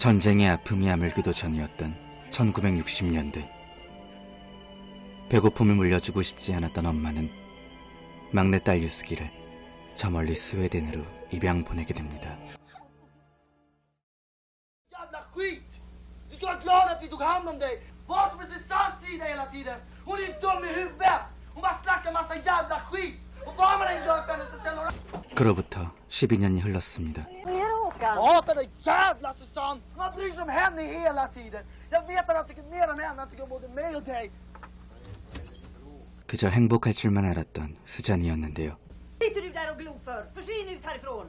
전쟁의 아픔이 아물기도 전이었던 1960년대. 배고픔을 물려주고 싶지 않았던 엄마는 막내딸 유스기를 저 멀리 스웨덴으로 입양 보내게 됩니다. Jävla skit! Du ska vara glad att vi tog hand om dig! Var på Susannes sida hela tiden! Hon är ju dum i huvudet! Hon bara snackar massa jävla skit! Och vad man än gör för henne så ställer hon... 그로부터 12년이 흘렀습니다. Jag hatar dig jävla Susanne! Man bryr sig om henne hela tiden! Jag vet att han tycker mer om henne, han tycker om både mig och dig! 그저 행복할 줄만 알았던 수잔이었는데요. Sitter du där och glor för? Försvinn ut härifrån!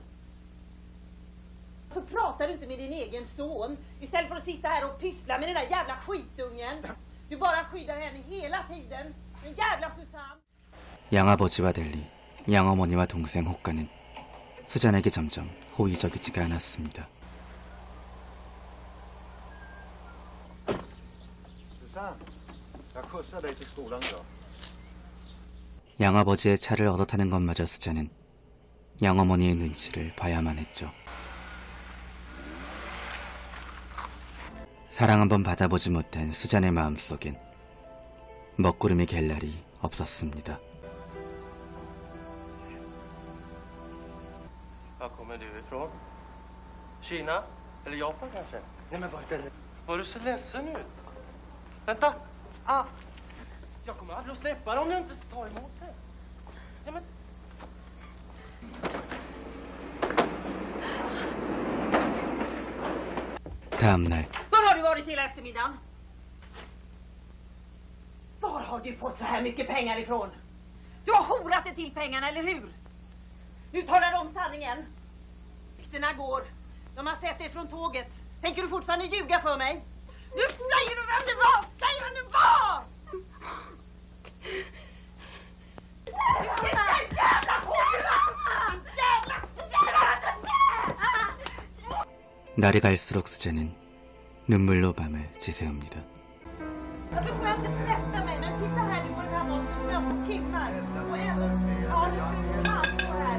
Varför pratar du inte med din egen son istället för att sitta här och pyssla med den där jävla skitungen? Du bara skyddar henne hela tiden. Den jävla Susanne! 양아버지와 달리 양어머니와 동생 호가는 수잔에게 점점 호의적이지가 않았습니다. Susanne, jag skjutsar dig till skolan idag. 양아버지의 차를 얻어 타는 것마저 수잔은 양어머니의 눈치를 봐야만 했죠. 사랑 한번 받아보지 못한 수잔의 마음속엔 먹구름이 갤 날이 없었습니다. Var kommer du ifrån? Kina? Eller Japan kanske? Nej men var du så ledsen ut? Vänta! Ah! Jag kommer aldrig att släppa dig om du inte tar emot det. Ja, men... 다음 날 Var har du varit hela eftermiddagen? Var har du fått så här mycket pengar ifrån? Du har horat dig till pengarna, eller hur? Nu talar om sanningen. Ryktena går. De har sett dig från tåget. Tänker du fortfarande ljuga för mig? Nu säger du vem det var! Säg vem det var! 날이 갈수록 수잔은 눈물로 밤을 지새웁니다. Varför får jag inte tvätta mig? Men titta här, du får den här botten som timmar. Och ändå... Ja, du får fan så här.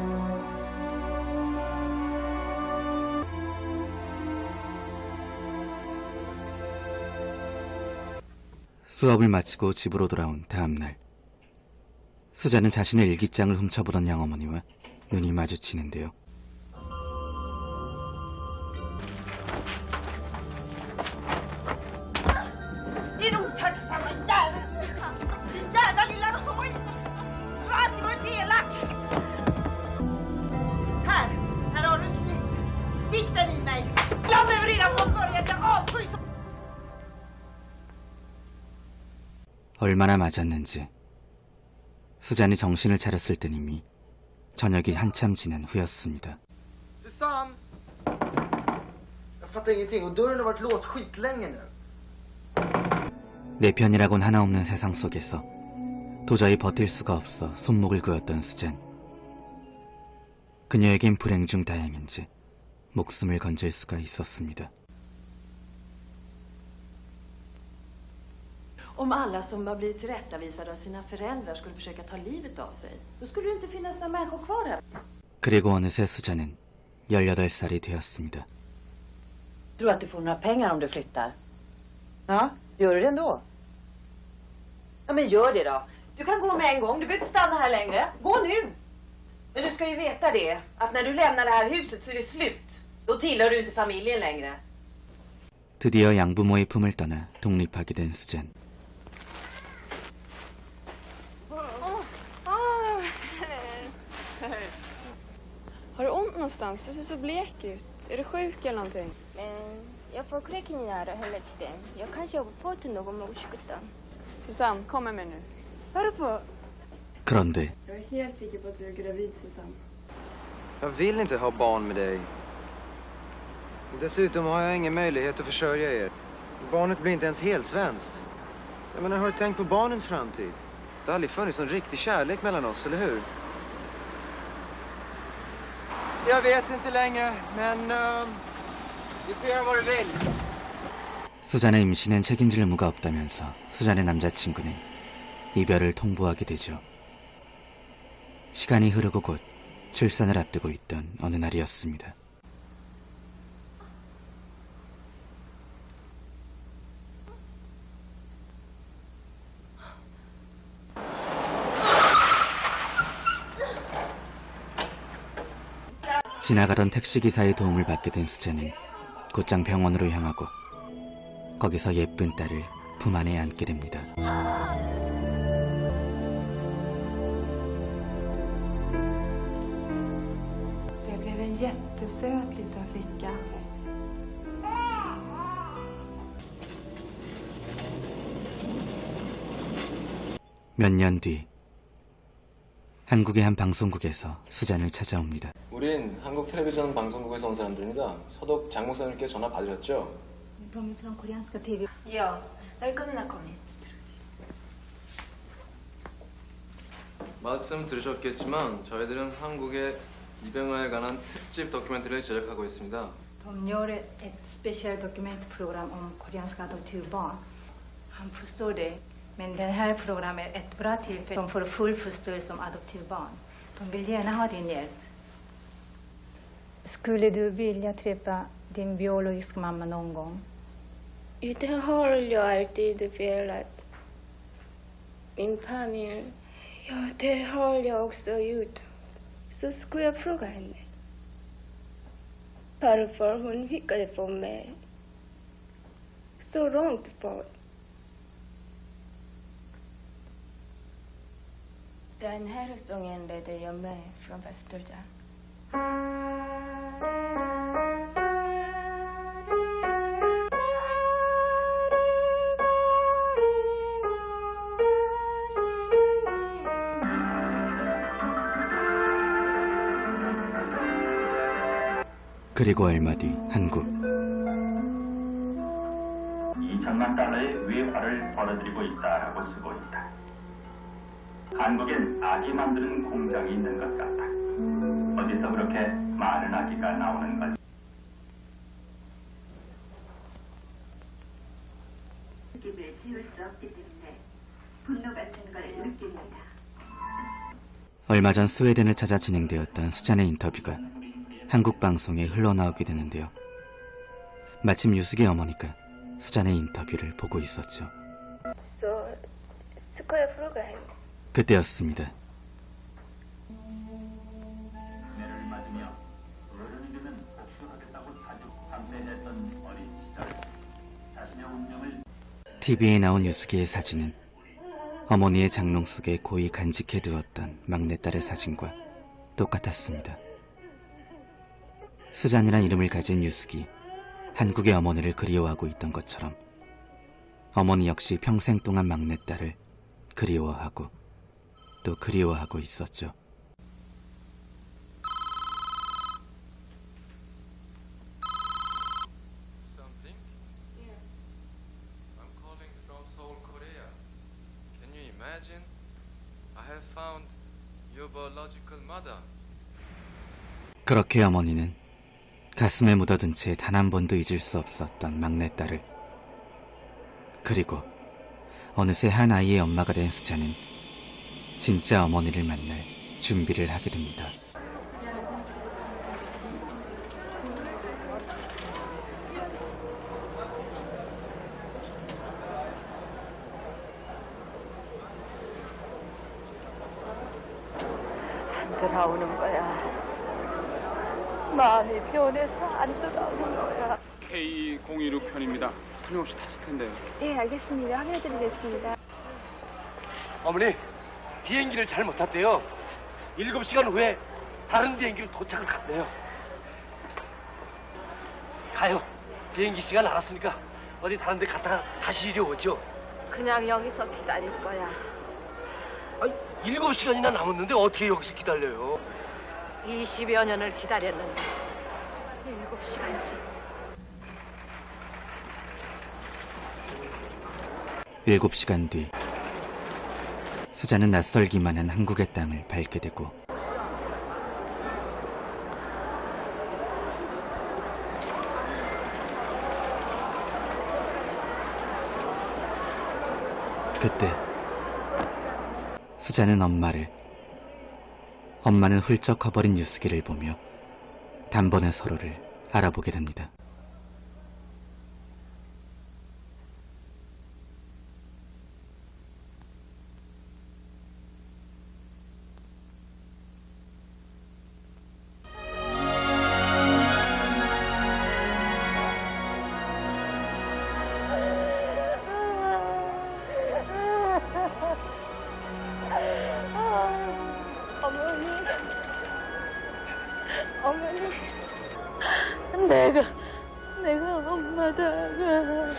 수업을 마치고 집으로 돌아온 다음 날 수잔은 자신의 일기장을 훔쳐보던 양어머니와 눈이 마주치는데요. Din otacksamma jävel! Din jävla lilla skit! Du har alltid varit elak! Här har du en kniv. Stick den i mig! Jag behöver redan från början, jag avskyr så... 얼마나 맞았는지 수잔이 정신을 차렸을 땐 이미 저녁이 한참 지난 후였습니다. Susanne! Jag fattar ingenting och dörren har varit låst skitlänge nu. 내 편이라곤 하나 없는 세상 속에서 도저히 버틸 수가 없어 손목을 그었던 수잔. 그녀에겐 불행 중 다행인지 목숨을 건질 수가 있었습니다. Om alla som har blivit tillrättavisade av sina föräldrar skulle försöka ta livet av sig, då skulle det inte finnas några människor kvar här. 그리고 어느새 수잔은 18살이 되었습니다. Tror att du får några pengar om du flyttar? Ja, gör du det ändå? Ja, men gör det då. Du kan gå med en gång, du behöver inte stanna här längre. Gå nu! Men du ska ju veta det, att när du lämnar det här huset så är det slut. Då tillhör du inte familjen längre. 드디어 양부모의 품을 떠나 독립하게 된 수잔. Har du ont någonstans? Du ser så blek ut. Är du sjuk eller någonting? Jag får kräkningar hela tiden. Jag kanske jobbar på till någon morskutta. Susanne, kom med mig nu. Hör du på? 그런데 Jag är helt säker på att du är gravid, Susanne. Jag vill inte ha barn med dig. Dessutom har jag ingen möjlighet att försörja er. Barnet blir inte ens helsvenskt. Jag menar, har du tänkt på barnens framtid? Det har aldrig funnits någon riktig kärlek mellan oss, eller hur? Jag vet inte längre, men du får göra vad du vill. 수잔의 임신엔 책임질 의무가 없다면서 수잔의 남자친구는 이별을 통보하게 되죠. 시간이 흐르고 곧 출산을 앞두고 있던 어느 날이었습니다. 지나가던 택시기사의 도움을 받게 된 수자는 곧장 병원으로 향하고 거기서 예쁜 딸을 품 안에 안게 됩니다. Det blev en jättesöt liten flicka. 몇 년 뒤 한국의 한 방송국에서 수잔을 찾아옵니다. 우린 한국 텔레비전 방송국에서 온 사람들입니다. 서독 장 목사님께 전화 받으셨죠? De är från koreanska TV. Ja, välkomna kommit. 말씀 들으셨겠지만 저희들은 한국의 입양아에 관한 특집 다큐멘터리를 제작하고 있습니다. De gör ett speciellt dokumentprogram om koreanska adoptivbarn. Han förstår det. Men det här programmet är ett bra tillfälle. De får full förståelse som adoptivbarn. De vill gärna ha din hjälp. Skulle du vilja träffa din biologiska mamma någon gång? Det har jag alltid velat. Min familj, ja det har jag också gjort. Så skulle jag fråga henne. Varför hon skickade på mig. Så långt bort. Den här sången ledde jag med från Västerjärn. 그리고 얼마 뒤 한국. 2천만 달러의 외화를 벌어들이고 있다라고 쓰고 있다. 한국엔 아기 만드는 공장이 있는 것 같다. 어디서 그렇게 많은 아기가 나오는 걸? 느낌을 지울 수 없기 때문에 분노 같은 걸 느낍니다. 얼마 전 스웨덴을 찾아 진행되었던 수잔의 인터뷰가 한국 방송에 흘러나오게 되는데요. 마침 유숙의 어머니가 수잔의 인터뷰를 보고 있었죠. Så ska jag fråga henne. 그때였습니다. 은혜를 맞으며 어른이 되면 복수하겠다고 다짐 방패했던 어린 시절 자신의 운명을 TV에 나온 유숙이의 사진은 어머니의 장롱 속에 고이 간직해두었던 막내딸의 사진과 똑같았습니다. 수잔이란 이름을 가진 유숙이 한국의 어머니를 그리워하고 있던 것처럼 어머니 역시 평생 동안 막내딸을 그리워하고 또 그리워하고 있었죠. Something? Yeah. I'm calling from Seoul, Korea. Can you imagine? I have found your biological mother. 그렇게 어머니는 가슴에 묻어둔 채 단 한 번도 잊을 수 없었던 막내딸을, 그리고 어느새 한 아이의 엄마가 된 수자는 진짜 어머니를 만날 준비를 하게 됩니다. 안 돌아오는 거야. 마음이 변해서 안 돌아오는 거야. K016 편입니다. 틀림없이 탔을 텐데요. 예, 알겠습니다. 확인해드리겠습니다. 어머니, 비행기를 잘못 탔대요. 7시간 후에 다른 비행기로 도착을 갔대요. 가요. 비행기 시간 알았으니까 어디 다른 데 갔다가 다시 이리 오죠. 그냥 여기서 기다릴 거야. 아니, 7시간이나 남았는데 어떻게 여기서 기다려요? 20여 년을 기다렸는데 7시간이지. 7시간 뒤 수자는 낯설기만 한 한국의 땅을 밟게 되고 그때 수자는 엄마는 훌쩍 커버린 유스기를 보며 단번에 서로를 알아보게 됩니다. 내가 엄마다가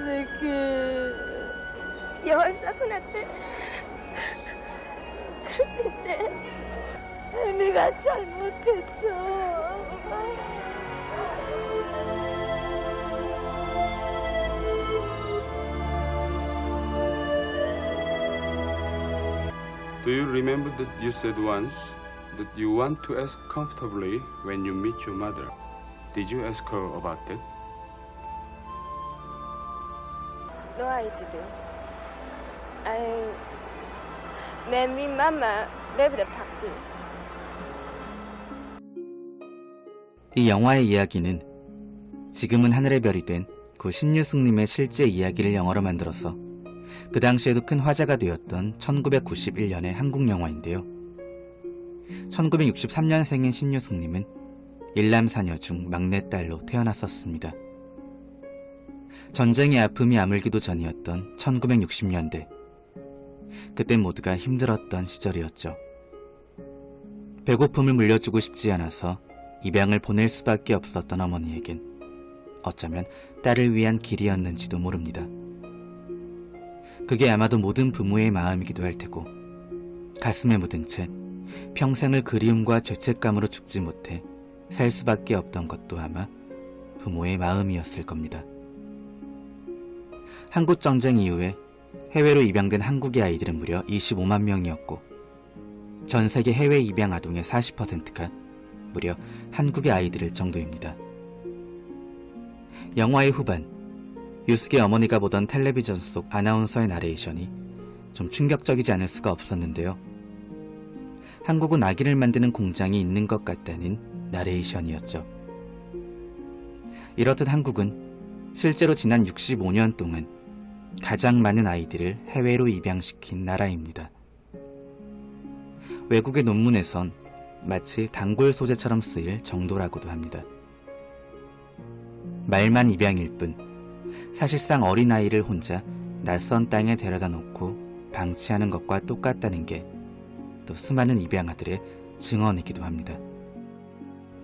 내게 여자고 났대. 그런데 내가 잘못했어. Do you remember that you said once that you want to ask comfortably when you meet your mother? Did you ask her about that? No, I didn't. I met me mama left the party. 이 영화의 이야기는 지금은 하늘의 별이 된 고 신유숙님의 실제 이야기를 영화로 만들어서 그 당시에도 큰 화제가 되었던 1991년의 한국 영화인데요. 1963년생인 신유숙님은 일남사녀 중 막내딸로 태어났었습니다. 전쟁의 아픔이 아물기도 전이었던 1960년대. 그때 모두가 힘들었던 시절이었죠. 배고픔을 물려주고 싶지 않아서 입양을 보낼 수밖에 없었던 어머니에겐 어쩌면 딸을 위한 길이었는지도 모릅니다. 그게 아마도 모든 부모의 마음이기도 할 테고 가슴에 묻은 채 평생을 그리움과 죄책감으로 죽지 못해 살 수밖에 없던 것도 아마 부모의 마음이었을 겁니다. 한국전쟁 이후에 해외로 입양된 한국의 아이들은 무려 25만 명이었고 전 세계 해외 입양 아동의 40%가 무려 한국의 아이들일 정도입니다. 영화의 후반, 유숙의 어머니가 보던 텔레비전 속 아나운서의 나레이션이 좀 충격적이지 않을 수가 없었는데요. 한국은 아기를 만드는 공장이 있는 것 같다는 나레이션이었죠. 이렇듯 한국은 실제로 지난 65년 동안 가장 많은 아이들을 해외로 입양시킨 나라입니다. 외국의 논문에선 마치 단골 소재처럼 쓰일 정도라고도 합니다. 말만 입양일 뿐 사실상 어린아이를 혼자 낯선 땅에 데려다 놓고 방치하는 것과 똑같다는 게 또 수많은 입양아들의 증언이기도 합니다.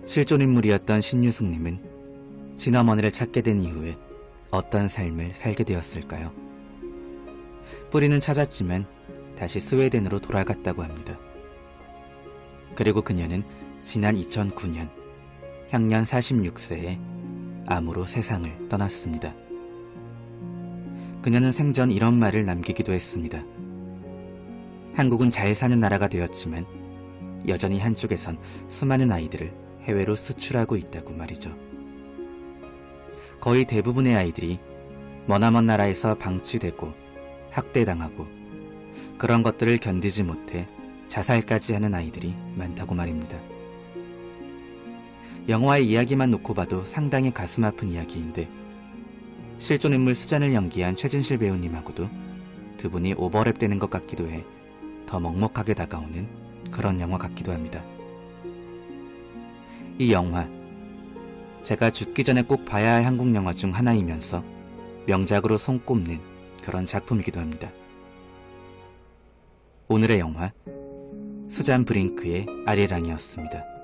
실존인물이었던 신유숙님은 친어머니를 찾게 된 이후에 어떤 삶을 살게 되었을까요? 뿌리는 찾았지만 다시 스웨덴으로 돌아갔다고 합니다. 그리고 그녀는 지난 2009년 향년 46세에 암으로 세상을 떠났습니다. 그녀는 생전 이런 말을 남기기도 했습니다. 한국은 잘 사는 나라가 되었지만 여전히 한쪽에선 수많은 아이들을 해외로 수출하고 있다고 말이죠. 거의 대부분의 아이들이 머나먼 나라에서 방치되고 학대당하고 그런 것들을 견디지 못해 자살까지 하는 아이들이 많다고 말입니다. 영화의 이야기만 놓고 봐도 상당히 가슴 아픈 이야기인데 실존인물 수잔을 연기한 최진실 배우님하고도 두 분이 오버랩되는 것 같기도 해 더 먹먹하게 다가오는 그런 영화 같기도 합니다. 이 영화, 제가 죽기 전에 꼭 봐야 할 한국 영화 중 하나이면서 명작으로 손꼽는 그런 작품이기도 합니다. 오늘의 영화, 수잔 브링크의 아리랑이었습니다.